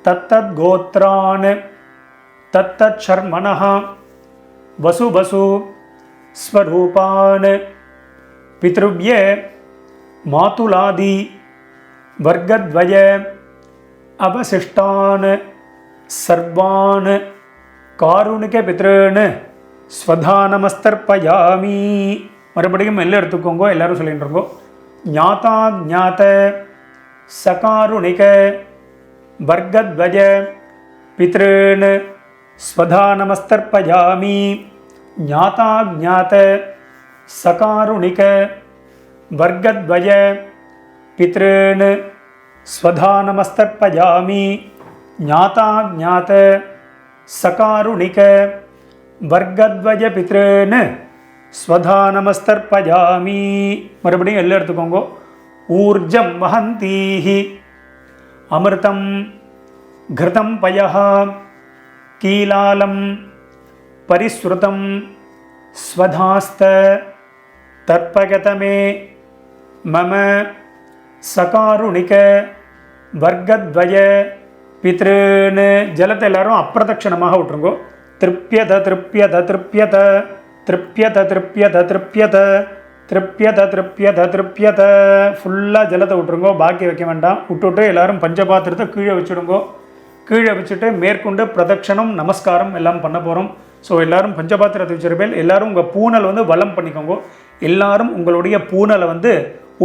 தத்தத் கோத்ரான் தத்தத் சர்மணஹ வசு வசு ஸ்வரூபான் பித்ருவ்ய மாதுலாதி வர்க்கத்வய அவசிஷ்டான் சர்வான் காருணிக பித்ருன் ஸ்வதா நமஸ்தர்ப்பயாமி. மறுபடியும் எல்லாம் எடுத்துக்கோங்க. எல்லாரும் சொல்லிட்டு இருக்கோ. ஞாதா ஞாத சகாருணிக வர்க்கத்வய பித்ருன் ஸ்வதா நமஸ்தர்ப்பயாமி. ஞாதா ஞாத சகாருணிக வர்க்கத்வய பித்ருன் ஸ்வதா நமஸ்தர்ப்பயாமி. ஞாதா ஞாத சகாருணிக வர்க்கத்வய பித்ருன் ஸ்வதா நமஸ்தர்ப்பயாமி. மறுபடியும் எல்லாம் எடுத்துக்கோங்க. ஊர்ஜம் வஹந்தீஹி அமிர்தம் கிருதம் பயஹ கீலாலம் பரிஸ்ருதம் ஸ்வதாஸ்த தர்ப்பகதமே மம சகாருணிக வர்க்கத்வய பித்ருன். ஜலத்தை எல்லாரும் அப்பிரதட்சணமாக விட்டுருங்கோ. திருப்யத திருப்யத திருப்யத திருப்யத திருப்யத திருப்யத திருப்யத திருப்யத திருப்யத. ஃபுல்லாக ஜலத்தை விட்டுருங்கோ. பாக்கி வைக்க வேண்டாம். விட்டுவிட்டு எல்லாரும் பஞ்சபாத்திரத்தை கீழே வச்சுடுங்கோ. கீழே வச்சுட்டு மேற்கொண்டு பிரதட்சணம் நமஸ்காரம் எல்லாம் பண்ண போகிறோம். ஸோ எல்லோரும் பஞ்சபாத்திரத்தை வச்சிருப்பேன். எல்லோரும் உங்கள் பூனல் வந்து வலம் பண்ணிக்கோங்க. எல்லாரும் உங்களுடைய பூனலை வந்து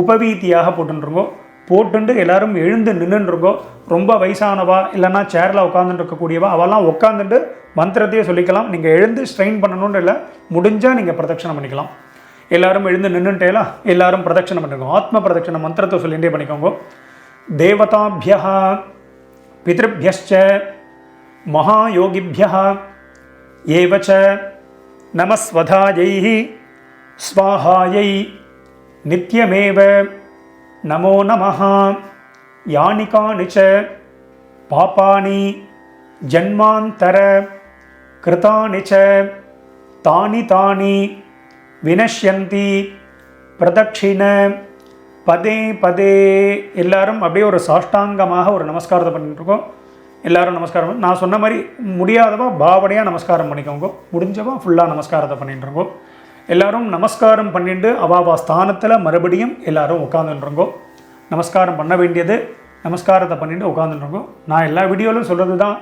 உபவீதியாக போட்டுருங்கோ. போட்டுண்டு எல்லாரும் எழுந்து நின்றுருங்கோ. ரொம்ப வயசானவா இல்லைன்னா சேரில் உட்காந்துட்டு இருக்கக்கூடியவா அவெல்லாம் உட்காந்துட்டு மந்திரத்தையே சொல்லிக்கலாம். நீங்கள் எழுந்து ஸ்ட்ரெயின் பண்ணணும்னு இல்லை, முடிஞ்சால் நீங்கள் பிரதட்சணம் பண்ணிக்கலாம். எல்லாரும் எழுந்து நின்றுட்டேலாம் எல்லாரும் பிரதட்சணம் பண்ணிக்கோங்க. ஆத்ம பிரதட்சண மந்திரத்தை சொல்லிகிட்டே பண்ணிக்கோங்க. தேவதாபிய பித்ருபியச்ச மகாயோகிபிய ஏவச்ச நமஸ்வதாயை ஸ்வாஹாயை நித்யமேவ நமோ நமஹ. யானி கானி ச பாபானி ஜன்மாந்தர கிருதானி ச தானி தானி வினஷ்யந்தி பிரதட்சிண பதே பதே. எல்லாரும் அப்படியே ஒரு சாஷ்டாங்கமாக ஒரு நமஸ்காரத்தை பண்ணிட்டுருக்கோம். எல்லாரும் நமஸ்காரம். நான் சொன்ன மாதிரி முடியாதவா பாவனையாக நமஸ்காரம் பண்ணிக்கோங்க. முடிஞ்சவா ஃபுல்லாக நமஸ்காரத்தை பண்ணிட்டுருங்கோ. எல்லாரும் நமஸ்காரம் பண்ணிட்டு அவாவா ஸ்தானத்தில் மறுபடியும் எல்லாரும் உட்காந்துருங்கோ. நமஸ்காரம் பண்ண வேண்டியது நமஸ்காரத்தை பண்ணிட்டு உட்காந்துருங்கோ. நான் எல்லா வீடியோவிலும் சொல்கிறது தான்.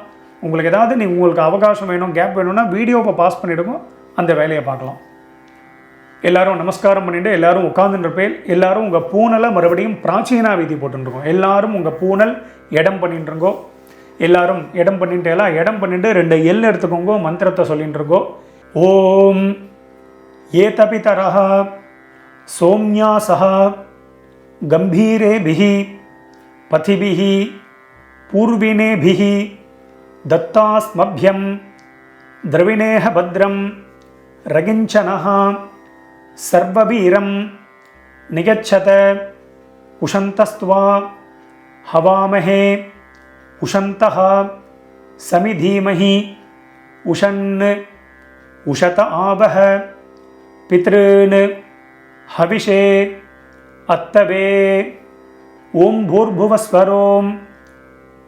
உங்களுக்கு ஏதாவது உங்களுக்கு அவகாசம் வேணும், கேப் வேணும்னா வீடியோவை பாஸ் பண்ணிவிடுங்க, அந்த வேலையை பார்க்கலாம். எல்லாரும் நமஸ்காரம் பண்ணிட்டு எல்லாரும் உட்காந்துருப்பேன். எல்லாரும் உங்கள் பூனலை மறுபடியும் பிராச்சீனா வீதி போட்டுருக்கோம். எல்லாரும் உங்கள் பூனல் இடம் பண்ணிட்டுருங்கோ. எல்லாரும் இடம் பண்ணிட்டேலாம், இடம் பண்ணிட்டு 2 எல் எடுத்துக்கோங்க, மந்திரத்தை சொல்லிட்டு இருக்கோ. ஓம் ஏதபிதரஹ சோம்யாசஹ கம்பீரேபிஹி பதிபிஹி பூர்வினேபிஹி தத்தாஸ்மப்யம் திரவிணேஹ பத்ரம் ரகிஞ்சனஹ சர்வவீரம் நிகச்சத உஷந்தஸ்த்வா ஹவாமஹே உஷந்தஹ சமிதீமஹி உஷன் உஷத ஆவஹ பித்ருன் ஹவிஷே அத்தவே. ஓம் பூர்புவஸ்வரோம்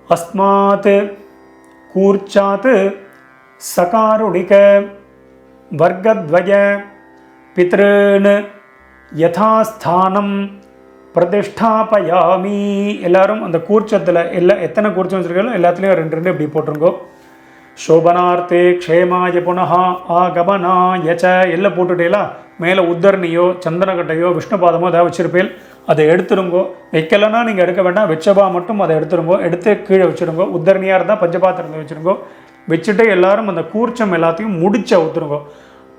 அஸ்மாத் கூர்ச்சாத் சகாருணிக வர்க்கத்வய பித்ருன் யதாஸ்தானம் பிரதிஷ்டாபயாமி. எல்லாரும் அந்த கூர்ச்சத்தில் எத்தனை கூர்ச்சம் வச்சுருக்கீங்களோ எல்லாத்துலேயும் 2 இப்படி போட்டுருங்கோ. சோபனார்த்தே க்ஷேமாய புனஹா ஆகமனாயச்ச எல்லாம் போட்டுட்டேலாம். மேலே உத்தரணியோ சந்தனக்கட்டையோ விஷ்ணுபாதமோ ஏதாவது வச்சுருப்பேன், அதை எடுத்துருங்கோ. வைக்கலைன்னா நீங்கள் எடுக்க வேண்டாம், வச்சபா மட்டும் அதை எடுத்துருங்கோ. எடுத்து கீழே வச்சுருங்கோ. உத்தரணியாக இருந்தால் பஞ்சபாத்திரத்தை வச்சுருங்கோ. வச்சுட்டு எல்லாரும் அந்த கூர்ச்சம் எல்லாத்தையும் முடிச்ச ஊற்றுருங்கோ.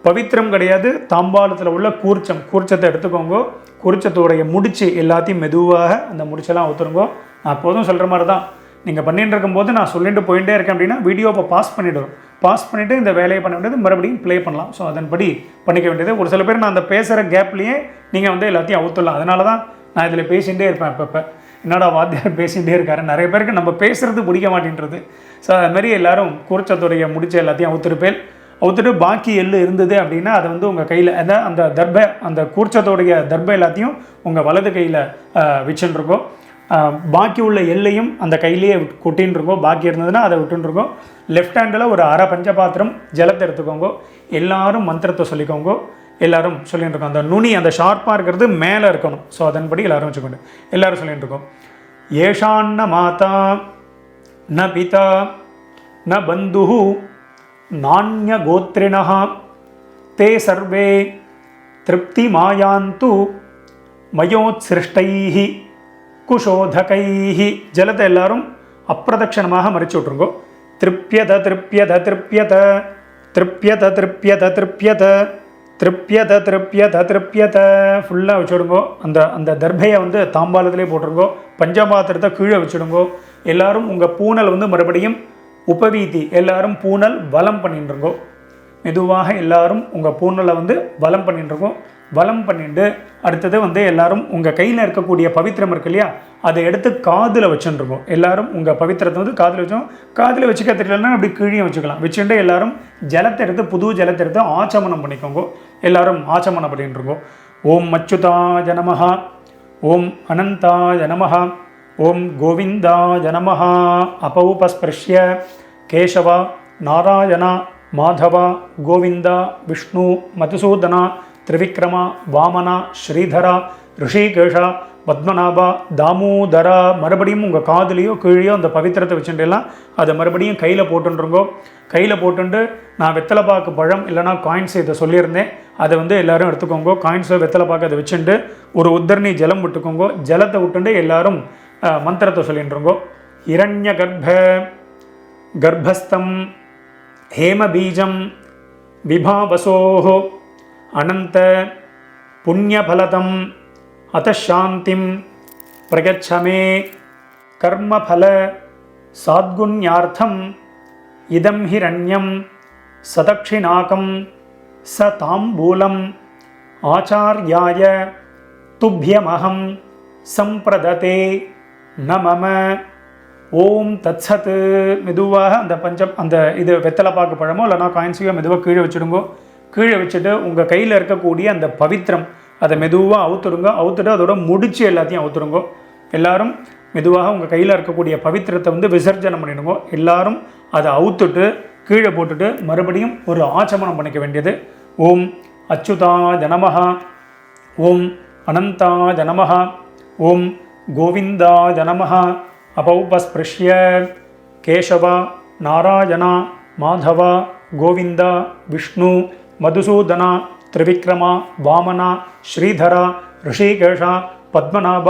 பவித்திரம் கிடையாது, தாம்பாளத்தில் உள்ள கூர்ச்சத்தை எடுத்துக்கோங்க. கூர்ச்சத்தோடைய முடிச்சு எல்லாத்தையும் மெதுவாக அந்த முடிச்செல்லாம் ஊற்றுருங்கோ. நான் எப்போதும் சொல்கிற மாதிரி தான், நீங்கள் பண்ணிட்டு இருக்கும்போது நான் சொல்லிட்டு போயிட்டே இருக்கேன் அப்படின்னா வீடியோவை பாஸ் பண்ணிவிடுவோம். பாஸ் பண்ணிவிட்டு இந்த வேலையை பண்ண வேண்டியது மறுபடியும் ப்ளே பண்ணலாம். ஸோ அதன்படி பண்ணிக்க வேண்டியது. ஒரு சில பேர் நான் அந்த பேசுகிற கேப்லேயே நீங்கள் வந்து எல்லாத்தையும் அவுத்துடலாம். அதனால தான் நான் இதில் பேசிகிட்டே இருப்பேன். அப்பப்போ என்னடா வாத்தியார் பேசிகிட்டே இருக்காரு. நிறைய பேருக்கு நம்ம பேசுகிறது பிடிக்க மாட்டேன்றது. ஸோ அதுமாரி எல்லோரும் கூர்ச்சத்துடைய முடிச்ச எல்லாத்தையும் அவுத்துருப்பேன். அவுத்துட்டு பாக்கி எள்ளு இருந்தது அப்படின்னா அதை வந்து உங்கள் கையில் அதான் அந்த தர்பை, அந்த கூர்ச்சத்தோடைய தர்பை எல்லாத்தையும் உங்கள் வலது கையில் வச்சுருக்கோம். பாக்கி உள்ள எல்லையும் அந்த கையிலேயே கொட்டின்னு இருக்கோம். பாக்கி இருந்ததுன்னா அதை விட்டுருக்கோம். லெஃப்ட் ஹேண்டில் ஒரு அரை பஞ்சபாத்திரம் ஜலத்தை எடுத்துக்கோங்க. எல்லாரும் மந்திரத்தை சொல்லிக்கோங்க. எல்லாரும் சொல்லிட்டு இருக்கோம். அந்த நுனி அந்த ஷார்ப்பாக இருக்கிறது மேலே இருக்கணும். ஸோ அதன்படி எல்லாரும் வச்சுக்கோங்க. எல்லாரும் சொல்லிட்டு இருக்கோம். ஏஷான்ன மாதா ந பிதா ந பந்து நானிய கோத்ரிணஹ தே சர்வே திருப்தி மாயாந்து மயோத்சிருஷ்டைஹி குஷோதகைஹி. ஜலத்தை எல்லாரும் அப்பிரதட்சணமாக மறிச்சு விட்ருங்கோ. திருப்யத திருப்யத திருப்யத திருப்யத திருப்யத திருப்யத திருப்யத திருப்யத திருப்யத ஃபுல்லாக வச்சுடுங்கோ. அந்த அந்த தர்பையை வந்து தாம்பாளத்திலே போட்டுருங்கோ. பஞ்சபாத்திரத்தை கீழே வச்சுடுங்கோ. எல்லாரும் உங்கள் பூனல் வந்து மறுபடியும் உபவீதி எல்லாரும் பூனல் வலம் பண்ணிட்டுருங்கோ. மெதுவாக எல்லாரும் உங்கள் பூனலை வந்து வலம் பண்ணிட்டுருக்கோம். வலம் பண்ணிட்டு அடுத்தது வந்து எல்லாரும் உங்கள் கையில் இருக்கக்கூடிய பவித்திரம் இருக்கு இல்லையா, அதை எடுத்து காதில் வச்சுருக்கோம். எல்லாரும் உங்கள் பவித்திரத்தை வந்து காதில் வச்சோம். காதில் வச்சுக்க தெரியலன்னா அப்படி கீழே வச்சுக்கலாம். வச்சுட்டு எல்லாரும் ஜலத்தை எடுத்து புது ஜலத்தை எடுத்து ஆச்சமனம் பண்ணிக்கோங்க. எல்லாரும் ஆச்சமனம் பண்ணிட்டுருக்கோம். ஓம் அச்சுதாய நமஹ, ஓம் அனந்தாய நமஹ, ஓம் கோவிந்தாய நமஹ. அபௌபஸ்பிருஷ்ய கேசவ நாராயண மாதவ கோவிந்த விஷ்ணு மதுசூதன திரிவிக்ரம வாமன ஸ்ரீதர ரிஷிகேஷ பத்மநாபா தாமோதரா. மறுபடியும் உங்கள் காதுலேயோ கீழேயோ அந்த பவித்திரத்தை வச்சுட்டுலாம் அதை மறுபடியும் கையில் போட்டுருங்கோ. கையில் போட்டுட்டு நான் வெத்தலைப்பாக்கு பழம் இல்லைனா காயின்ஸ் இதை சொல்லியிருந்தேன், அதை வந்து எல்லோரும் எடுத்துக்கோங்க. காயின்ஸோ வெத்தலைப்பாக்கு அதை வச்சுட்டு ஒரு உத்தரணி ஜலம் விட்டுக்கோங்க. ஜலத்தை விட்டுட்டு எல்லாரும் மந்திரத்தை சொல்லிட்டுருங்கோ. இரண்ய கர்ப்பஸ்தம் ஹேமபீஜம் விபாவசோஹோ அனந்த புண்ணியபலதம் அத்தசாந்திம் பிரகச்சமே கர்மபல சாத்குண்யார்த்தம் இதம் ஹிரண்யம் சதக்ஷிணாகம் ச தாம்பூலம் ஆச்சார்யாய துப்யமஹம் சம்பிரததே நமம. ஓம் தத்சத். மெதுவாக அந்த இது வெத்தலைப்பாக்கு பழமோ இல்லைனா காயின்ஸையோ மெதுவாக கீழே வச்சுடுங்கோ. கீழே வச்சுட்டு உங்கள் கையில் இருக்கக்கூடிய அந்த பவித்திரம் அதை மெதுவாக அவுத்துடுங்க. அவுத்துட்டு அதோட முடிச்சு எல்லாத்தையும் அவுத்துடுங்கோ. எல்லாரும் மெதுவாக உங்கள் கையில் இருக்கக்கூடிய பவித்திரத்தை வந்து விசர்ஜனம் பண்ணிடுங்க. எல்லாரும் அதை அவுத்துட்டு கீழே போட்டுட்டு மறுபடியும் ஒரு ஆச்சமனம் பண்ணிக்க வேண்டியது. ஓம் அச்சுதாய நமஹ, ஓம் அனந்தாய நமஹ, ஓம் கோவிந்தாய நமஹ. அபௌபஸ்பிருஷ்ய கேசவ நாராயண மாதவ கோவிந்த விஷ்ணு மதுசூதன திரிவிக்ரம வாமன ஸ்ரீதர ரிஷிகேஷ பத்மநாப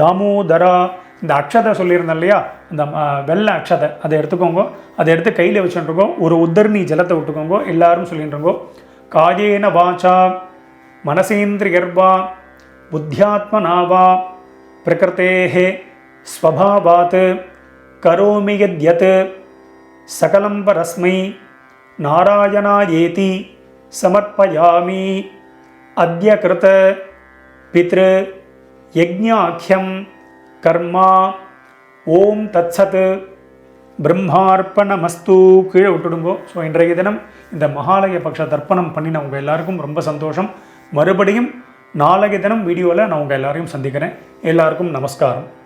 தாமோதரா. இந்த அக்ஷதை சொல்லியிருந்தேன் இல்லையா, அந்த வெள்ளை அக்ஷதை அதை எடுத்துக்கோங்க. அதை எடுத்து கையில் வச்சுட்டுருக்கோம். ஒரு உத்தரணி ஜலத்தை விட்டுக்கோங்க. எல்லாரும் சொல்லிட்டுருங்கோ, காயேன வாச்சா மனசேந்திரியர்வா புத்தியாத்மனாவா பிரகிருதேஹே ஸ்வபாவாத் கரோமி யத்யத் சகலம் பரஸ்மை நாராயணாயேதி சமர்ப்பயாமி அத்ய கிருத பித்ரு யஜ்ஞாக்யம் கர்மா ஓம் தத்சத் பிரம்மார்ப்பணமஸ்து. கீழே விட்டுடுங்கோ. ஸோ இன்றைய தினம் இந்த மகாலய பக்ஷ தர்ப்பணம் பண்ணின உங்கள் எல்லாருக்கும் ரொம்ப சந்தோஷம். மறுபடியும் நாளைய தினம் வீடியோவில் நான் உங்கள் எல்லாரையும் சந்திக்கிறேன். எல்லாருக்கும் நமஸ்காரம்.